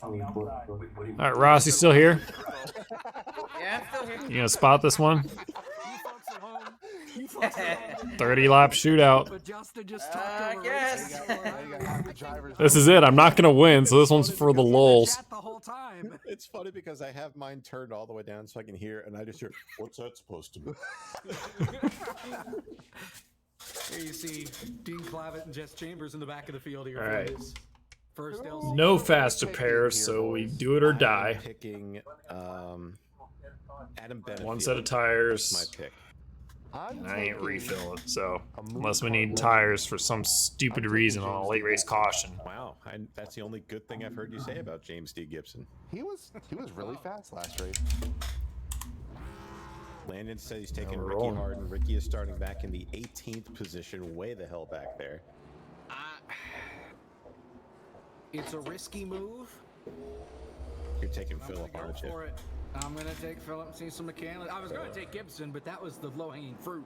All right, Ross, you still here? Yeah, I'm still here. You gonna spot this one? 30-lap shootout. Yes. This is it. I'm not gonna win, so this one's for the lulz. It's funny because I have mine turned all the way down so I can hear, and I just hear, "What's that supposed to be?" Here you see Dean Clavitt and Jess Chambers in the back of the field here. All right. First LC. No faster pairs, so we do it or die. Picking Adam Bennett. One set of tires. My pick. And I ain't refilling, so unless we need tires for some stupid reason on a late race caution. Wow, that's the only good thing I've heard you say about James D. Gibson. He was really fast last race. Landon said he's taking we're Ricky rolling. Harden. Ricky is starting back in the 18th position, way the hell back there. It's a risky move. You're taking I'm Phillip, gonna aren't go you? for it. I'm going to take Phillip and see some McCann. I was going to take Gibson, but that was the low-hanging fruit.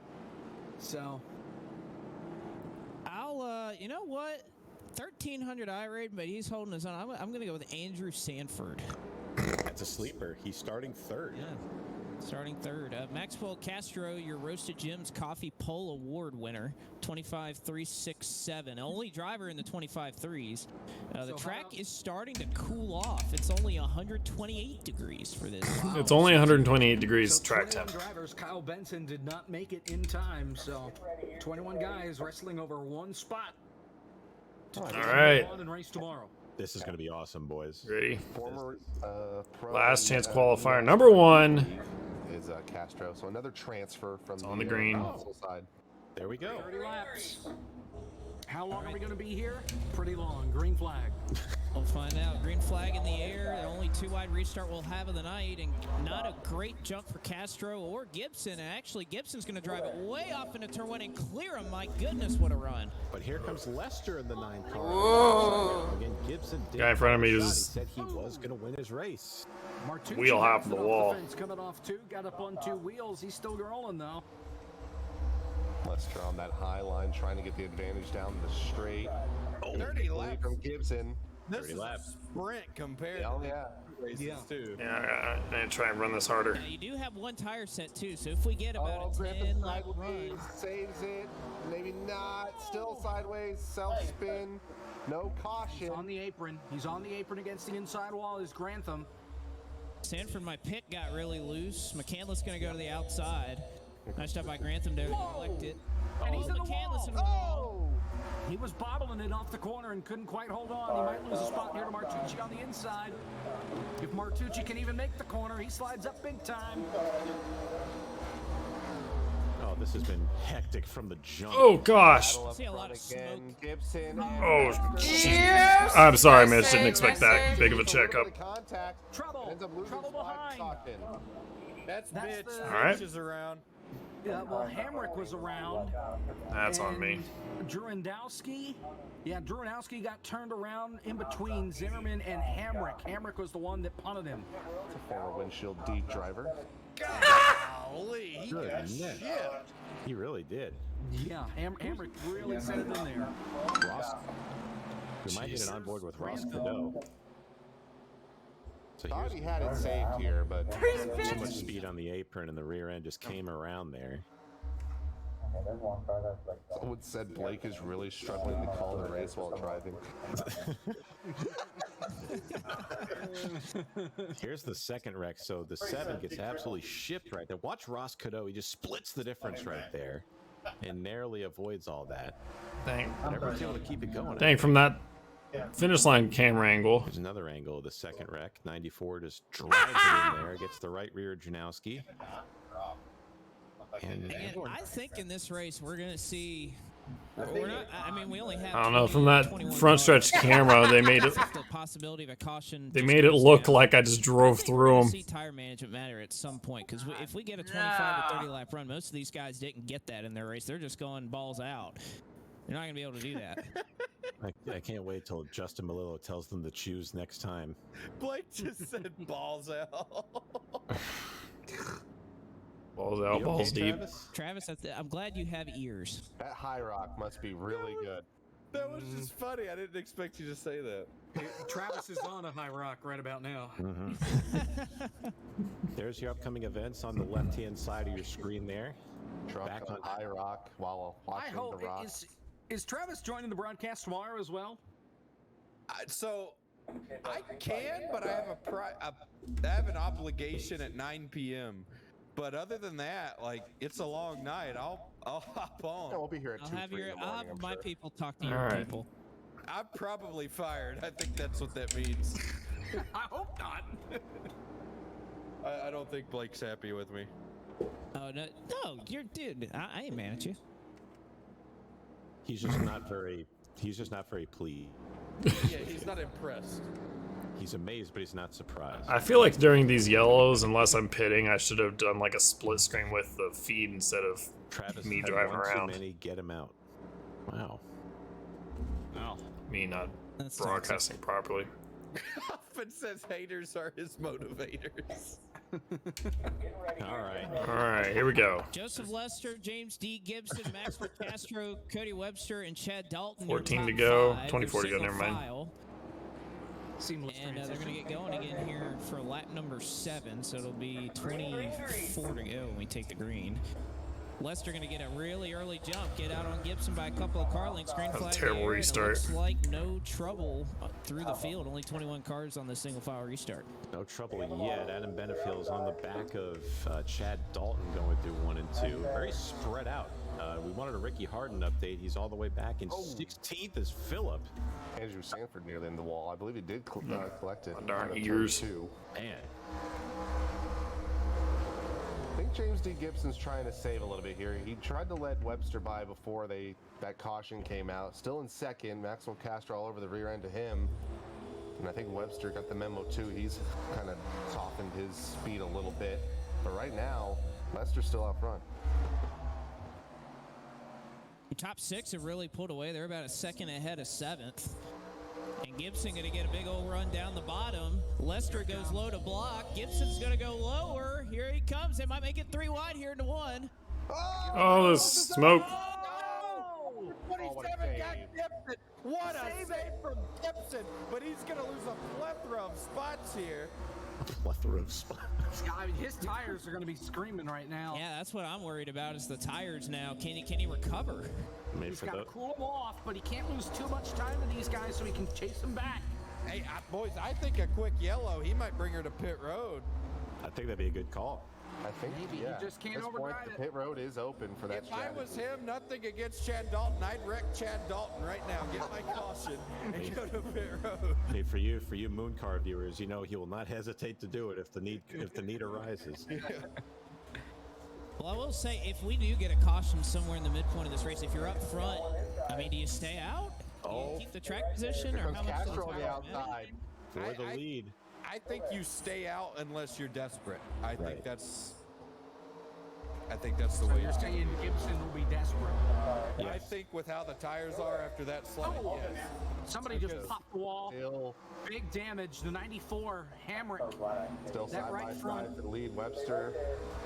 So. I'll, you know what? 1,300 I-rate, but he's holding his own. I'm going to go with Andrew Sanford. That's a sleeper. He's starting third. Yeah. Starting third. Maxwell Castro, your Roasted Gems Coffee Poll Award winner, 25.367. Only driver in the 25.3s. The track is starting to cool off. It's only 128 degrees for this. It's only 128 degrees track 21 temp. drivers. Kyle Benson did not make it in time, so 21 guys wrestling over one spot. All right. And race tomorrow. This is going to be awesome, boys. Ready? Former pro Last chance qualifier number 1. Is Castro. So another transfer from on the green. side. There we go. 30 laps. How long are we going to be here? Pretty long. Green flag. We'll find out. Green flag in the air. The only 2-wide restart we'll have of the night, and not a great jump for Castro or Gibson. And actually, Gibson's going to drive it way off into turn 1 and clear him. My goodness, what a run! But here comes Lester in the 9th car. Whoa. Again, Gibson did Guy in front of me have a shot. is- He said he was going to win his race. Martucci Wheel half bouncing the off wall. fence, coming off 2, got up on 2 wheels. He's still rolling though. Lester on that high line trying to get the advantage down the straight. 30 laps. From Gibson. This 30 is laps. a sprint compared Hell to yeah. races too. Yeah, I need to try and run this harder. Now, you do have one tire set too, so if we get about a Griffin 10 lap sideways, run, saves it. Maybe not. Still sideways. Self spin. No caution. He's on the apron. He's on the apron against the inside wall is Grantham. Sanford, my pit got really loose. McCandless going to go to the outside. Nice job by Grantham to collect it. And he's in the McCandless in the wall. He was bobbling it off the corner and couldn't quite hold on. He might lose a spot here to Martucci on the inside. If Martucci can even make the corner, he slides up big time. Oh, this has been hectic from the jump. Oh gosh. Battle up See a lot front of again. smoke. Gibson. Oh, Yes. I'm sorry, Mitch. Didn't Message, expect that message. big of a checkup. Contact. Trouble. Ends up losing Trouble spot, behind. Stockton. That's That's Mitch. the- All right. Mitch is around. Yeah, well, Hamrick was around. That's on me. Drewandowski. Yeah, Drewandowski got turned around in between Zimmerman and Hamrick. Hamrick was the one that punted him. It's a former windshield deep driver. Golly, he Good got net. shit. He really did. Yeah, Hamrick really set it in there. Ross. We might get it on board with Ross Cadeau. So Thought here's he had it saved here, but too much speed on the apron, and the rear end just came around there. someone said Blake is really struggling to call the race while driving. Here's the second wreck. So the 7 gets absolutely shipped right there. Watch Ross Cadeau. He just splits the difference right there and narrowly avoids all that. Dang. But everyone's able to keep it going. Dang, from that finish line camera angle. There's another angle of the second wreck. 94 just drives it in there. Gets the right rear Janowski. And I think in this race we're going to see. We're not, I mean, we only have. I don't know, 20, from that 21 front stretch cars. camera, they made it. The possibility of a caution. They just made it goes look down. like I just drove through We'll them. see tire management matter at some point because if we get a 25 to 30 lap run, most of these guys didn't get that in their race. They're just going balls out. You're not going to be able to do that. I can't wait till Justin Melillo tells them to choose next time. Blake just said balls out. Balls out, You balls okay, deep. Travis? Travis, I'm glad you have ears. That high rock must be really good. That was just funny. I didn't expect you to say that. Travis is on a high rock right about now. There's your upcoming events on the left-hand side of your screen there. Truck Back on on- high rock while I watching hope the rock. is Travis joining the broadcast tomorrow as well? So I can, but I have an obligation at 9 p.m. But other than that, like it's a long night. I'll hop on. Yeah, we'll be here at I'll 2, have 3 in the morning, I'm my sure. people talk to All your right. people. I'm probably fired. I think that's what that means. I hope not. I don't think Blake's happy with me. Oh no, you're dude. I ain't mad at you. He's just not very pleased. Yeah, he's not impressed. He's amazed, but he's not surprised. I feel like during these yellows, unless I'm pitting, I should have done like a split screen with the feed instead of Travis me had driving one around. Too many, get him out. Wow. No. me not That's broadcasting properly. Often says haters are his motivators. All right. All right, here we go. Joseph Lester, James D. Gibson, Maxwell Castro, Cody Webster, and Chad Dalton. 14 your to top go, five, 24 to your go, single never mind. file. Seamless And they're going to transition. get going again here for lap number 7, so it'll be 24 to go when we take the green. Lester going to get a really early jump, get out on Gibson by a couple of car lengths. Green That was a flag terrible there, and restart. It looks like no trouble through the field. Only 21 cars on the single file restart. No trouble yet. Adam Benefiel is on the back of Chad Dalton going through 1 and 2. Very spread out. We wanted a Ricky Harden update. He's all the way back in 16th is Phillip. Andrew Sanford nearly in the wall. I believe he did collect it. Darn on the ears. turn 2. Man, I think James D. Gibson's trying to save a little bit here. He tried to let Webster by before that caution came out. Still in second. Maxwell Castro all over the rear end to him. And I think Webster got the memo too. He's kind of softened his speed a little bit. But right now, Lester's still out front. The top 6 have really pulled away. They're about a second ahead of 7th. And Gibson going to get a big old run down the bottom. Lester goes low to block. Gibson's going to go lower. Here he comes. They might make it 3 wide here into 1. Oh, there's smoke. Oh, 27 what a got save. Gibson. What a save from Gibson. But he's going to lose a plethora of spots here. plethora of spots. Yeah, I mean, his tires are going to be screaming right now. Yeah, that's what I'm worried about is the tires now. Can he recover? Made He's for got to the, cool them off, but he can't lose too much time to these guys so he can chase them back. Hey, boys, I think a quick yellow, he might bring her to pit road. I think that'd be a good call. I think, Maybe yeah. you just can't At this point, overdrive the it. pit road is open for that If I was strategy. him, nothing against Chad Dalton. I'd wreck Chad Dalton right now. Get my caution and go to pit road. Hey, for you Moon Car viewers, you know he will not hesitate to do it if the need arises. Well, I will say, if we do get a caution somewhere in the midpoint of this race, if you're up front, I mean, do you stay out? Do you keep the track position? Here Or comes how much does Castro on the tires matter? outside. For the I- lead. I think you stay out unless you're desperate. I think Right. that's the So way you're to saying Gibson will be desperate. I think with how the tires are after that slide, Oh, yes. somebody just Because- popped the wall. Still Big damage. The 94 Hamrick. Still That side right by front. side to the lead. Webster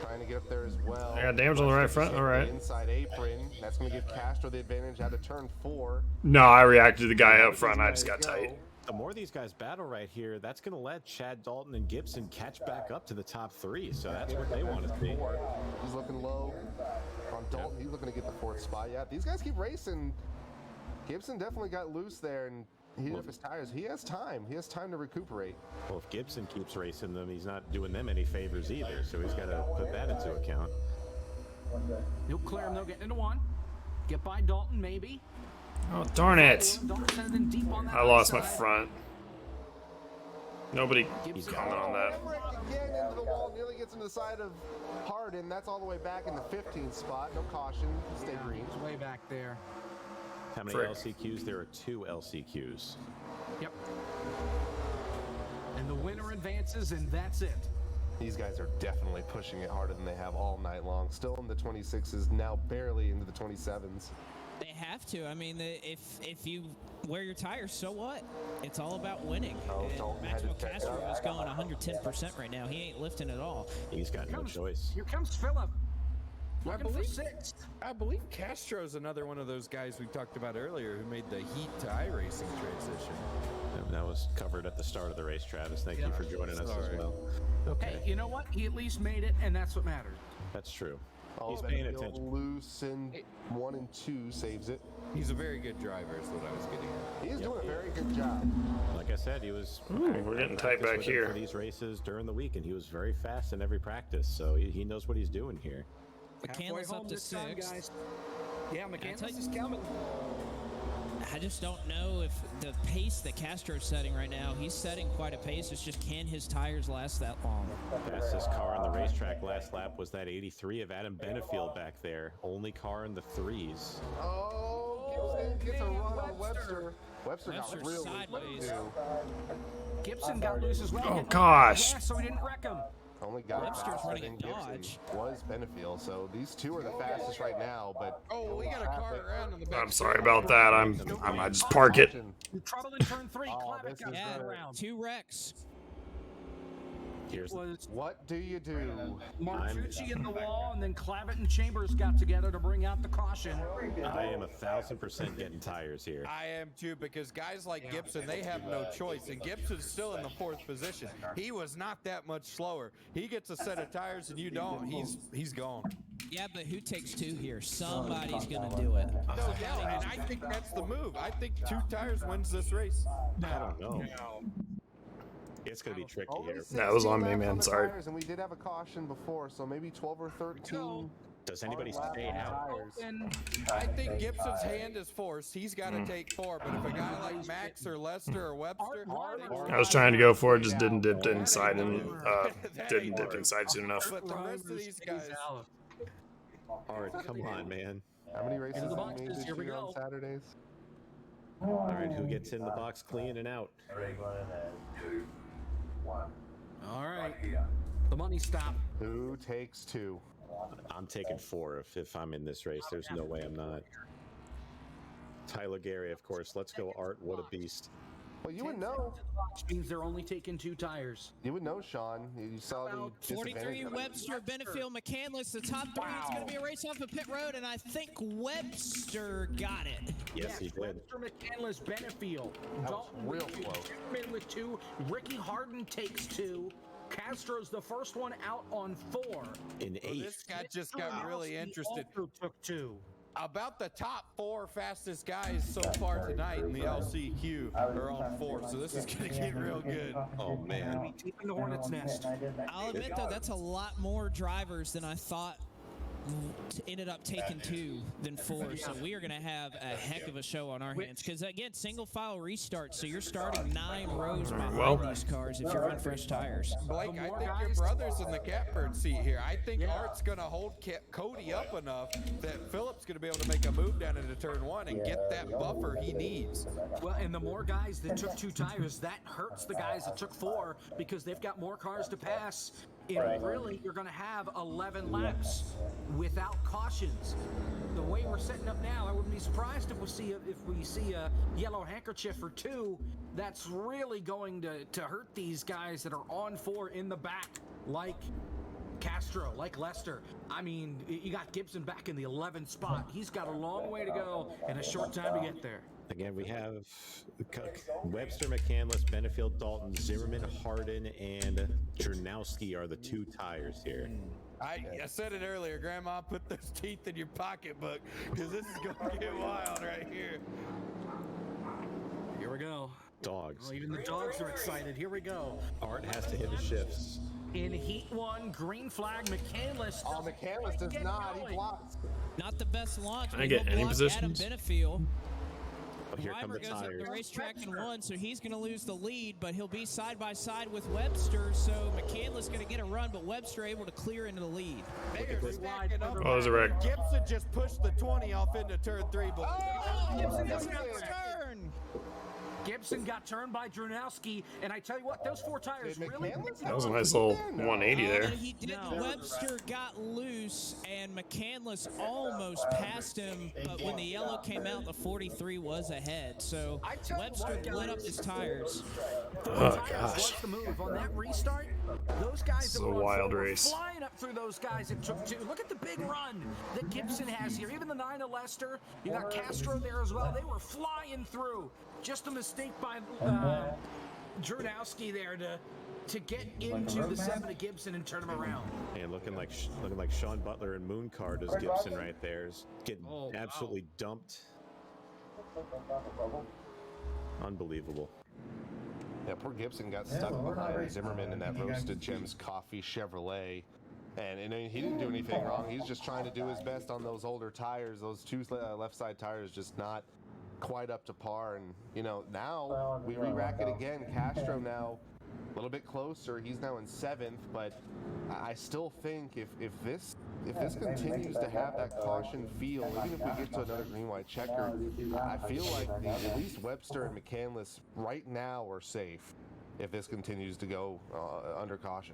trying to get up there as well. I got damage on the right front. Hit All the right. Inside apron. That's going to give Castro the advantage out of turn 4. No, I reacted to the guy up front. I just got tight. The more these guys battle right here, that's going to let Chad Dalton and Gibson catch back up to the top 3. So that's what they want to see. He's looking low on Dalton. He's looking to get the 4th spot. Yeah, these guys keep racing. Gibson definitely got loose there and heated up his tires. He has time. He has time to recuperate. Well, if Gibson keeps racing them, he's not doing them any favors either. So he's got to put that into account. He'll clear him. They'll get into 1. Get by Dalton, maybe. Oh, darn it. Dalton sends in deep on that I lost my right side. front. Nobody Gibson. comment on that. Hamrick again into the wall. Nearly gets into the side of Harden. That's all the way back in the 15th spot. No caution. Stay green. He's way back there. How many Frick. LCQs? There are 2 LCQs. Yep. And the winner advances, and that's it. These guys are definitely pushing it harder than they have all night long. Still in the 26s, now barely into the 27s. They have to. I mean, if you wear your tires, so what? It's all about winning. Oh, And Dalton had to Maxwell check Castro out. is going 110% right now. He ain't lifting at all. He's got no choice. Here comes Phillip. Looking for sixth. I believe Castro's another one of those guys we talked about earlier who made the heat to iRacing transition. That was covered at the start of the race, Travis. Thank you for joining us as well. Hey, you know what? He at least made it, and that's what matters. That's true. Oh, He's paying attention. Loose in 1 and 2 saves it. He's a very good driver, is what I was getting at. He is doing a very good job. Like I said, he was. We're getting tight back here for these races during the week, and he was very fast in every practice. So he knows what he's doing here. McCandless up to 6th. Guys. Yeah, McCandless is coming. I just don't know if the pace that Castro's setting right now, he's setting quite a pace. It's just, can his tires last that long? Fastest car on the racetrack last lap was that 83 of Adam Benefield back there. Only car in the 3s. Oh, Gibson gets a run on Webster. Webster got real sideways. Gibson got loose as well. Oh, gosh. Yeah, so he didn't wreck him. Only guy Webster's faster running than a Gibson Dodge. was Benefield, so these two are the fastest right now. But We got a car around in the back. I'm sorry about that. I just park it. Trouble in turn 3. Oh, Clavitt this got is Yeah, around. 2 wrecks. It was what do you do? Martucci in the wall, and then Clavitt and Chambers got together to bring out the caution. I am 1,000% getting tires here. I am too, because guys like Gibson, they have no choice, and Gibson's still in the 4th position. He was not that much slower. He gets a set of tires and you don't. He's gone. Yeah, but who takes 2 here? Somebody's going to do it. No doubt, and I think that's the move. I think 2 tires wins this race. I don't know. It's going to be tricky here. That was on me, man. Sorry. And we did have a caution before, so maybe 12 or 13. Does anybody stay out? I think Gibson's hand is forced. He's got to take 4, but if a guy like Max or Lester or Webster, I was trying to go for it, just didn't dip inside and didn't dip inside soon enough. but the rest of these guys, All right, come on, man. How many races Into the have you boxes, made this here we year on go. Saturdays? All right, who gets in the box clean and out? All right. The money stop. Who takes 2? I'm taking 4 if I'm in this race. There's no way I'm not. Tyler Gary, of course. Let's go, Art. What a beast. Well, you would know. Which means they're only taking 2 tires. You would know, Sean. You saw the 43, disadvantage of it. Webster, Benefield, McCandless, the top 3. It's going to be a race off of pit road, and I think Webster got it. Yes, he did. Webster, McCandless, Benefield. That was real close. Zimmerman with 2. Ricky Harden takes 2. Castro's the first one out on 4. In 8th. this guy just got really interested. Also took 2. About the top 4 fastest guys so far tonight in the LCQ are on 4, so this is going to get real good. Oh, man. Deep in the hornet's nest. I'll admit, though, that's a lot more drivers than I thought ended up taking 2 than 4. So we are going to have a heck of a show on our hands. Because, again, single file restart. So you're starting 9 rows behind these cars if you're on fresh tires. Blake, I think your brother's in the catbird seat here. I think Art's going to hold Cody up enough that Philip's going to be able to make a move down into turn 1 and get that buffer he needs. Well, and the more guys that took 2 tires, that hurts the guys that took 4 because they've got more cars to pass. And really, you're going to have 11 laps without cautions. The way we're setting up now, I wouldn't be surprised if we see a yellow handkerchief or 2. That's really going to hurt these guys that are on 4 in the back, like Castro, like Lester. I mean, you got Gibson back in the 11th spot. He's got a long way to go and a short time to get there. Again, we have Webster, McCandless, Benefield, Dalton, Zimmerman, Harden, and Jernowski are the 2 tires here. I said it earlier, Grandma, put those teeth in your pocketbook because this is going to get wild right here. Here we go. Dogs. Well, even the dogs are excited. Here we go. Art has to hit the shifts. In Heat 1, green flag, McCandless. Oh, McCandless does not. He blocks. Not the best launch. Can I get any positions? Adam Benefield. Oh, here come Driver the goes up tires. the racetrack and 1, so he's going to lose the lead, but he'll be side by side with Webster, so McCandless going to get a run, but Webster able to clear into the lead. They're stacking up. Oh, there's a wreck. Gibson just pushed the 20 off into turn 3. But Gibson doesn't have his turn. Gibson got turned by Drunowski, and I tell you what, those 4 tires really. That was a nice little 180 there. He didn't. Webster got loose, and McCandless almost passed him, but when the yellow came out, the 43 was ahead. So Webster lit up his tires. Oh gosh. What's the move on that restart? Those guys It's that a were on wild four were race. flying up through those guys. It took 2. Look at the big run that Gibson has here. Even the 9 of Lester. You got Castro there as well. They were flying through. Just a mistake by Drunowski there to get into the 7 of Gibson and turn him around. And looking like Sean Butler and Moon Car does Gibson right there. Is getting absolutely dumped. Unbelievable. Yeah, poor Gibson got stuck behind Zimmerman in that Roasted Gems Coffee Chevrolet. And he didn't do anything wrong. He's just trying to do his best on those older tires. Those 2 left side tires just not quite up to par. And, you know, now we re-rack it again. Castro now a little bit closer. He's now in 7th. But I still think if this continues to have that caution feel, even if we get to another green-white checker, I feel like at least Webster and McCandless right now are safe if this continues to go under caution.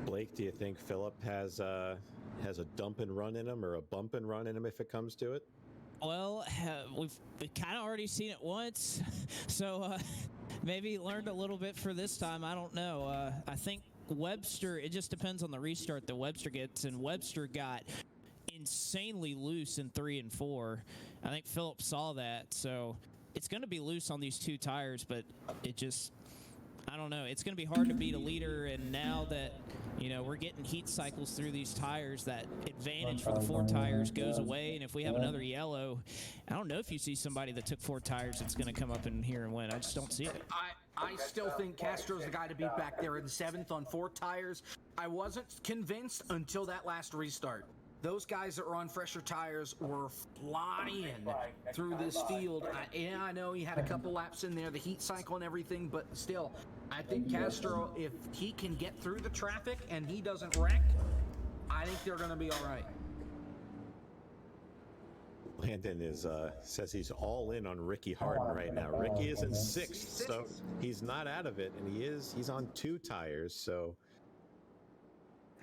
Blake, do you think Phillip has a dump and run in him or a bump and run in him if it comes to it? Well, we've kind of already seen it once, so maybe learned a little bit for this time. I don't know. I think Webster, it just depends on the restart that Webster gets, and Webster got insanely loose in 3 and 4. I think Phillip saw that, so it's going to be loose on these 2 tires, but it just, I don't know. It's going to be hard to beat a leader, and now that, you know, we're getting heat cycles through these tires, that advantage for the 4 tires goes away, and if we have another yellow, I don't know if you see somebody that took 4 tires that's going to come up in here and win. I just don't see it. I still think Castro's the guy to beat back there in 7th on 4 tires. I wasn't convinced until that last restart. Those guys that were on fresher tires were flying through this field. I know he had a couple laps in there, the heat cycle and everything, but still, I think Castro, if he can get through the traffic and he doesn't wreck, I think they're going to be all right. Landon says he's all in on Ricky Harden right now. Ricky is in 6th, so he's not out of it, and he's on 2 tires, so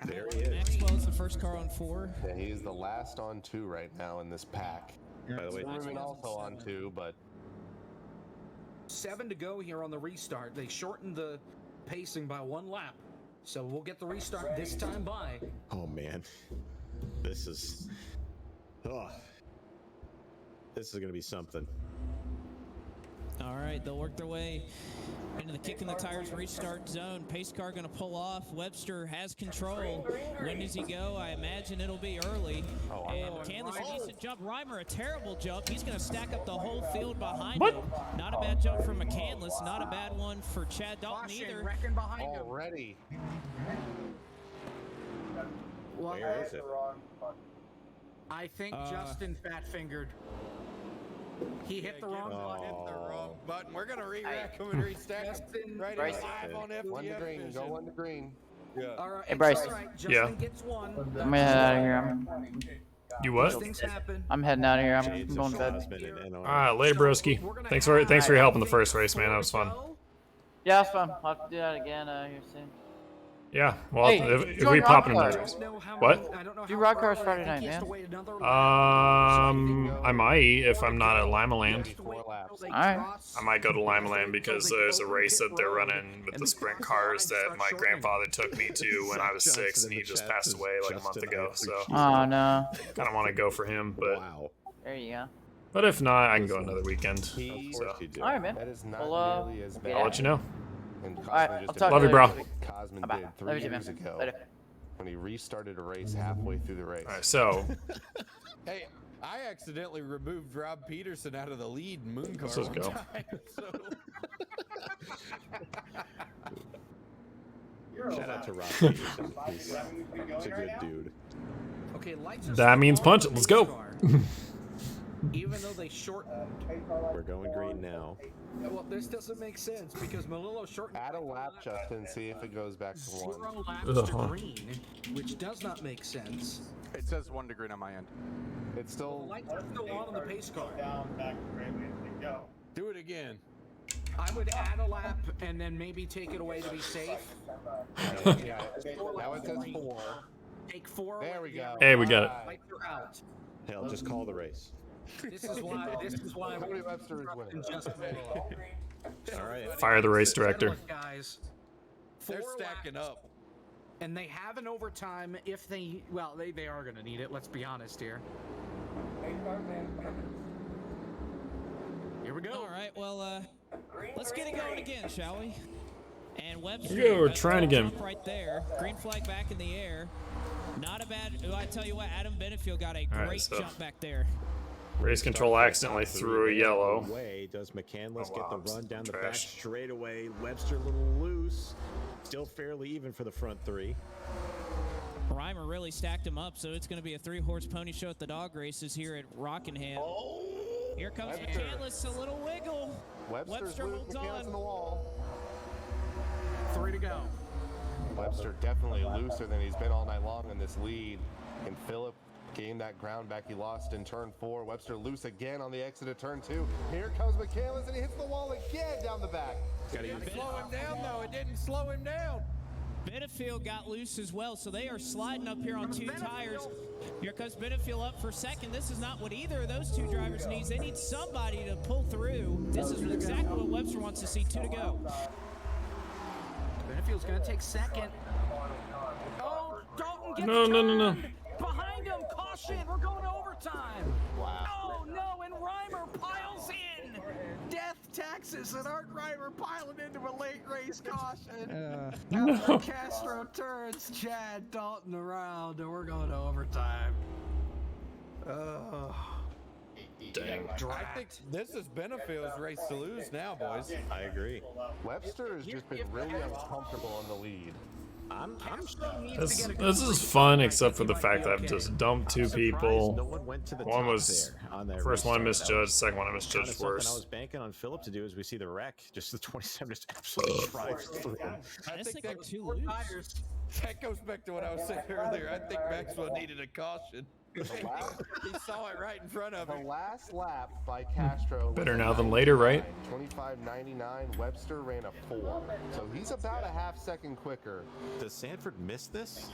there he is. Maxwell's the first car on 4. Yeah, he is the last on 2 right now in this pack. By the way, Zimmerman also on 2, but 7 to go here on the restart. They shortened the pacing by 1 lap, so we'll get the restart this time by. oh man, this is going to be something. All right, they'll work their way into the kicking the tires restart zone. Pace car going to pull off. Webster has control. When does he go? I imagine it'll be early. And McCandless a decent jump. Reimer a terrible jump. He's going to stack up the whole field behind him. Not a bad jump for McCandless. Not a bad one for Chad Dalton either. Wrecking behind him. already. Where is it? I think Justin fat-fingered. He hit the wrong button. Hit the wrong button. We're gonna re-rack him and restack him right Bryce. live on FTF 1 to green, Vision. go 1 to green. Yeah. All right, Hey, Bryce. it's all right. Justin Yeah. gets 1. I'm gonna head out of here. You what? Things happen. I'm heading out of here. I'm Shades going of to bed. Osmond and NR. All right, later, broski. Thanks for your help in the first race, man. That was fun. Yeah, that's fun. I'll have to do that again here soon. Yeah, well, Hey, if join we Rock pop in Cars. the race. What? What? Do rock cars Friday night, man. I might if I'm not at Lima Land. 4 laps. Alright. I might go to Lima Land because there's a race that they're running with the sprint cars that my grandfather took me to when I was 6, and he just passed away like a month ago. So Oh, no. kind of want to go for him, but Wow. There you go. if not, I can go another weekend. Of So course you do. Alright, man. That is not Well, nearly as yeah. bad. I'll let you know. And Alright, Cosman just I'll did talk Love to you, bro. what Cosman Bye-bye. did Love 3 you, man. years ago Later. when he restarted a race halfway through the race. All right, so Hey, I accidentally removed Rob Peterson out of the lead in Moon Car Let's just one go. time, so. Shout out to Rob Peterson. He's a good dude. Okay, lights are That still means on punch for it. Let's the go. car. Even though they shortened. We're going green now. Well, this doesn't make sense because Malillo shortened. Add a lap, Justin, see if it goes back to 1. 0 laps to Ugh. green, which does not make sense. It says 1 to green on my end. It's The still lights are still on the pace car. Do it again. I would add a lap and then maybe take it away to be safe. Yeah, now it says 4. Take 4 There away. we go. Hey, we got it. Lights are out. Hell, just call the race. This is why Cody Webster is winning. just All right. Fire the race director. Look, guys. They're 4 stacking laps, up. and they have an overtime if they. Well, they are going to need it. Let's be honest here. Here we go. All right, well, let's get it going again, shall we? And Webster. Here we go, we're trying again. Jump right there. Green flag back in the air. Not a bad. I tell you what, Adam Benefield got a All right, great so- jump back there. Race control accidentally threw a yellow. Way does McCandless Oh, get wow, the run down the back trash. straightaway? Webster a little loose. Still fairly even for the front 3. Reimer really stacked him up, so it's going to be a 3-horse pony show at the dog races here at Rockingham. Here comes Webster. McCandless, a little wiggle. Webster's Webster loose. holds McCandless on. in the wall. 3 to go. Webster definitely looser than he's been all night long in this lead. And Phillip gained that ground back he lost in turn 4. Webster loose again on the exit of turn 2. Here comes McCandless, and he hits the wall again down the back. It didn't slow him down, though. It didn't slow him down. Benefield got loose as well, so they are sliding up here on 2 tires. Here comes Benefield up for second. This is not what either of those 2 drivers needs. They need somebody to pull through. This is exactly what Webster wants to see. 2 to go. Benefield's going to take second. Oh, Dalton gets No. turned. Behind him, caution. We're going to overtime. Wow. Oh, no, and Reimer piles in. Death taxes and Art Reimer piling into a late race caution. After Castro turns Chad Dalton around, and we're going to overtime. Dang. I think this is Benefield's race to lose now, boys. I agree. Webster has just been really uncomfortable in the lead. I'm This is fun, except for the fact that I've just dumped 2 surprised people. no one went to the One top was there on that first restart. one misjudged, That was second one I kinda misjudged something I was worse. banking on Phillip to do as we see the wreck. Just the 27 just absolutely drives through. I just think they're too Four loose. tires. That goes back to what I was saying earlier. I think Maxwell needed a caution. He saw it right in front of The him. last lap by Castro. Better now than later, right? 25.99. Webster ran a 4. So he's about a half second quicker. Does Sanford miss this?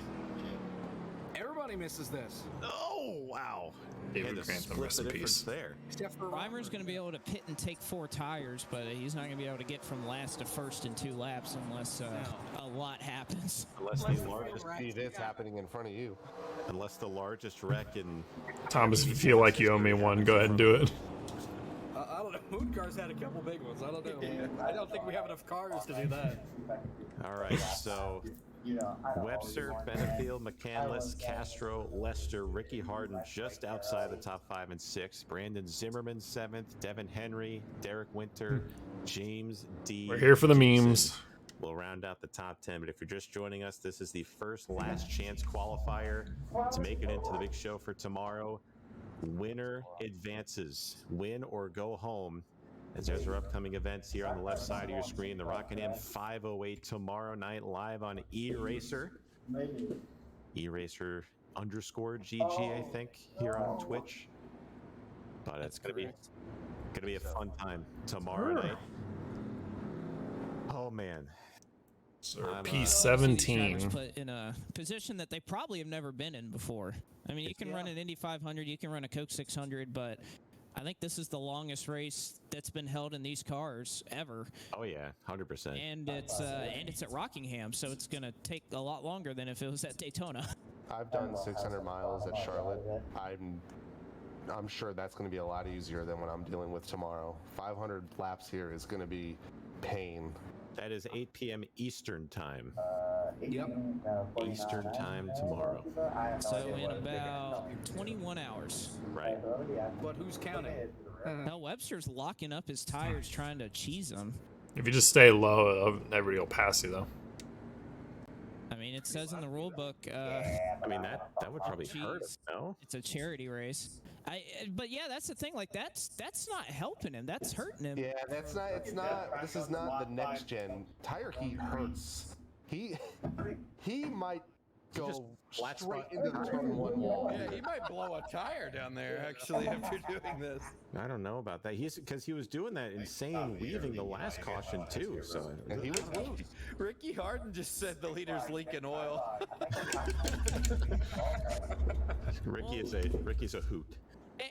Everybody misses this. Oh, wow. David Had to Grantham, split rest the in difference peace. there. Except for Reimer's going to be able to pit and take 4 tires, but he's not going to be able to get from last to first in 2 laps unless a lot happens. Unless the largest, See this happening in front of you. unless the largest wreck in Thomas, if you feel like you owe me one, go ahead and do it. I don't know. Moon Car's had a couple big ones. I don't know. I don't think we have enough cars to do that. All right, so Webster, Benefield, McCandless, Castro, Lester, Ricky Harden just outside the top 5 and 6. Brandon Zimmerman 7th, Devin Henry, Derek Winter, James D. We're here for the Gibson memes. will round out the top 10. But if you're just joining us, this is the first last chance qualifier to make it into the big show for tomorrow. Winner advances. Win or go home. As there's our upcoming events here on the left side of your screen, the Rockingham 508 tomorrow night live on eRacer. eRacer _GG, I think, here on Twitch. But it's gonna be a fun time tomorrow night. Oh man. So I'm, These drivers P17. put in a position that they probably have never been in before. I mean, you can run an Indy 500, you can run a Coke 600, but I think this is the longest race that's been held in these cars ever, Oh yeah, 100%. and it's at Rockingham, so it's gonna take a lot longer than if it was at Daytona. I've done 600 miles at Charlotte. I'm sure that's going to be a lot easier than what I'm dealing with tomorrow. 500 laps here is going to be pain. That is 8 p.m. Eastern time. Yep. Eastern time tomorrow. So in about 21 hours. Right. But who's counting? Now Webster's locking up his tires, trying to cheese them. If you just stay low, everybody will pass you, though. I mean, it says in the rule book. I mean, that would probably hurt him, Jeez. no? It's a charity race. But yeah, that's the thing. Like that's not helping him. That's hurting him. Yeah, that's not. It's not. This is not the next gen. Tire heat hurts. He might go flat straight spot. into the turn one wall. Yeah, he might blow a tire down there actually after doing this. I don't know about that. He's because he was doing that insane weaving the last caution too. So And he was loose. Ricky Harden just said the leader's leaking oil. Ricky's a hoot.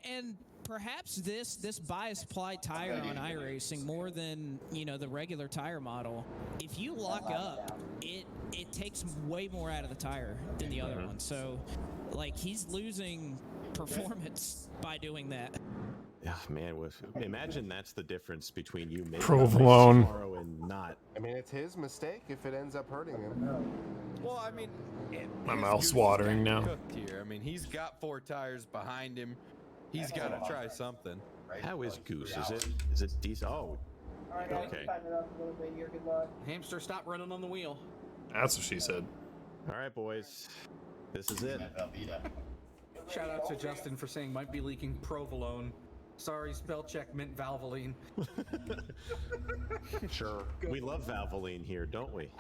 And perhaps this bias ply tire on iRacing more than the regular tire model. If you lock up, it takes way more out of the tire than the other one. So, like, he's losing performance by doing that. Yeah, man. Imagine that's the difference between you making Provolone. tomorrow and not. I mean, it's his mistake if it ends up hurting him. Well, I mean, My his mouth's goose is watering kinda now. cooked here. I mean, he's got 4 tires behind him. He's got to try something. How is Goose? Is it decent? Oh, okay. Hamster, stop running on the wheel. That's what she said. All right, boys. This is it. Shout out to Justin for saying might be leaking provolone. Sorry, spell check meant Valvoline. Sure. We love Valvoline here, don't we?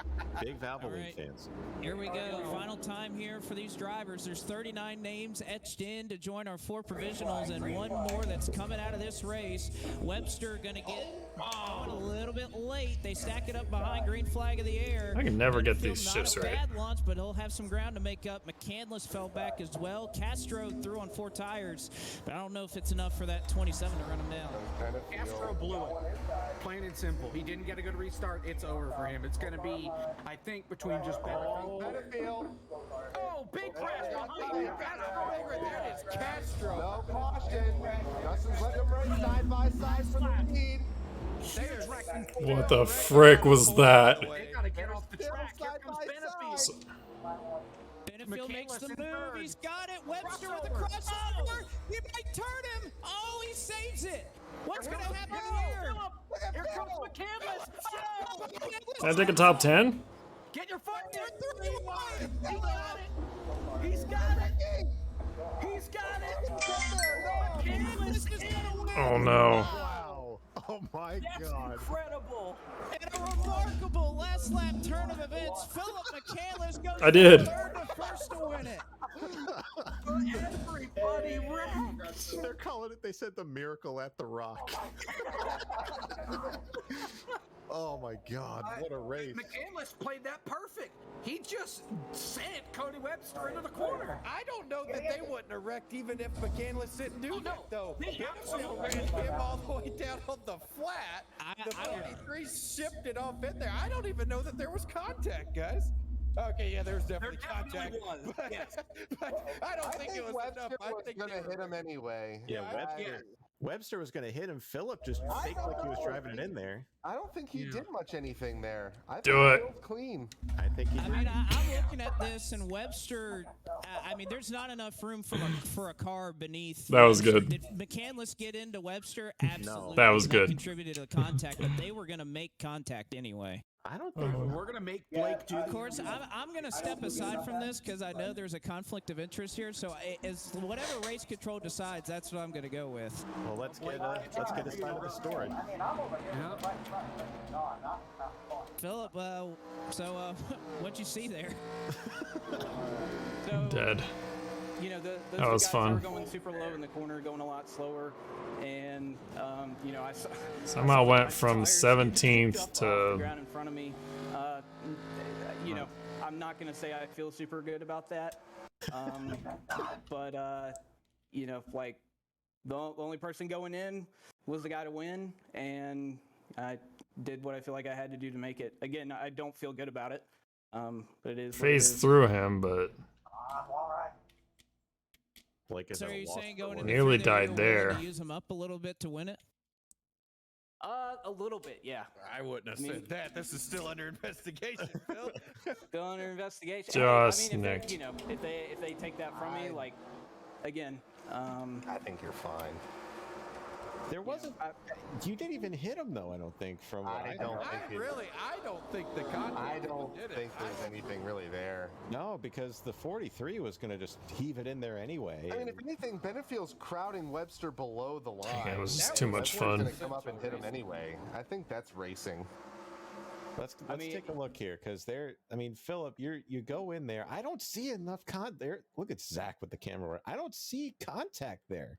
Big Valvoline right. fans. Here we go. Final time here for these drivers. There's 39 names etched in to join our 4 provisionals and 1 more that's coming out of this race. Webster going to get on a little bit late. They stack it up behind green flag of the air. I can never get Benfield, these shifts not a right. bad launch, but he'll have some ground to make up. McCandless fell back as well. Castro threw on 4 tires, but I don't know if it's enough for that 27 to run him down. Kind of Castro blew it. Plain and simple. He didn't get a good restart. It's over for him. It's going to be, I think, between just Benefield. Oh, big crash behind him. That is Castro. No caution. Justin's letting him run side by side for the lead. What the frick was that? They got to get off the track. Here comes Benefield. Benefield makes the McCandless in move. third. He's got it. Webster with the Crossover. crossover. He might turn him. Oh, he saves it. What's going to happen here? Here comes McCandless. Oh, Can I take a top 10? get your foot in. He got it. He's got it. He's got it. McCandless is going to win. Oh no. Wow. Oh my That's God. incredible. And a remarkable last lap turn of events. Philip McCandless goes I did. from third to first to win it. Everybody wrecked. They're calling it, they said the miracle at the Rock. Oh my God, what a race. McCandless played that perfect. He just sent Cody Webster into the corner. I don't know that they wouldn't have wrecked even if McCandless didn't do that, though. They Benefield absolutely ran him all the way down on the flat. The 43 shipped it off in there. I don't even know that there was contact, guys. Okay, yeah, there was definitely contact. definitely was, But, yes. but I don't think it was Webster enough. I was think going they to were hit him anyway. Yeah, Webster was going to hit him. Phillip just faked like he was driving it in there. I don't think he did much anything there. I Do think it. he drove clean. I think he I mean, I'm looking at this, and Webster. I mean, there's not enough room for a car beneath. That was Webster. good. Did McCandless get into Webster? Absolutely. That was That good. Contributed to the contact, but they were going to make contact anyway. I don't think. We're going to make Blake do Of course, I'm going to step aside from this because I know there's a conflict of interest here. So, as whatever race control decides, that's what I'm going to go with. Well, let's get a side of the story. Philip, what'd you see there? So, Dead. You know, those That was guys fun. are going super low in the corner, going a lot slower, and you know, I saw, Somehow went from tires 17th jump off the to ground in front of me. You know, I'm not gonna say I feel super good about that, but you know, like the only person going in was the guy to win, and I did what I feel like I had to do to make it. Again, I don't feel good about it, but it is. what it phased is. through him, but Like, So, are you saying going into Nearly three there, died you're willing there. to use him up a little bit to win it? A little bit, yeah. I wouldn't have said that. This is still under investigation, Phil. Still under investigation. Just I mean, nicked. you know, if they take that from me, like, again, I think you're fine. There wasn't. You didn't even hit him though. I don't think. From what I I don't know. think it- I don't think the contact. I don't did it. think there's anything really there. No, because the 43 was going to just heave it in there anyway. I mean, if anything, Benefield's crowding Webster below the line. it was just That too much Webster's fun. gonna come up and hit him anyway. I think that's racing. Let's I mean, take a look here because Philip, you go in there. I don't see enough there. Look at Zach with the camera. I don't see contact there.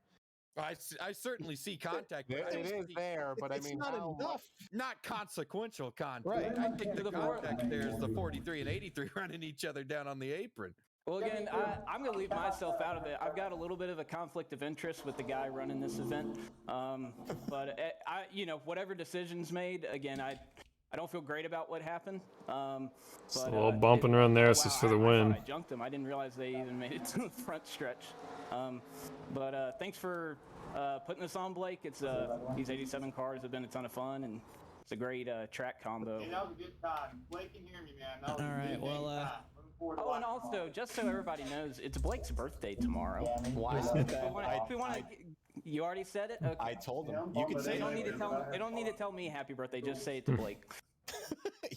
I certainly see contact. But It is there, but It's not enough. Not consequential contact. Right. I think the contact there is the 43 and 83 running each other down on the apron. Well, again, I'm going to leave myself out of it. I've got a little bit of a conflict of interest with the guy running this event. But whatever decision's made, again, I don't feel great about what happened. Just a little bump and run there. This is for the win. I junked him. I didn't realize they even made it to the front stretch. But thanks for putting this on, Blake. It's these 87 cars have been a ton of fun, and it's a great track combo. Hey, that was a good time. Blake can hear me, man. That was All right, well, Oh, and also, just so everybody knows, it's Blake's birthday tomorrow. Why? You already said it? Okay. I told him. You can say They don't need to tell me happy birthday. Just say it to Blake.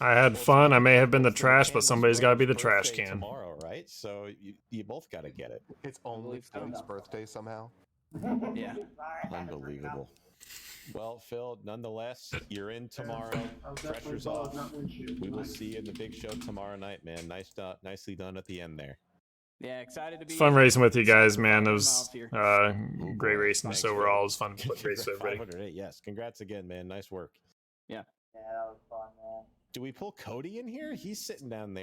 I had fun. I may have been the trash, but somebody's got to be the trash can. Tomorrow, right? So you both got to get it. It's only Blake's birthday somehow. Yeah. Unbelievable. Well, Phil, nonetheless, you're in tomorrow. Pressure's off. We will see you in the big show tomorrow night, man. Nicely done at the end there. Yeah, excited to be Fun racing with you guys, man. It was great racing just overall. It was fun to race with everybody. 508, yes. Congrats again, man. Nice work. Yeah. Yeah, that was fun, man. Do we pull Cody in here? He's sitting down there.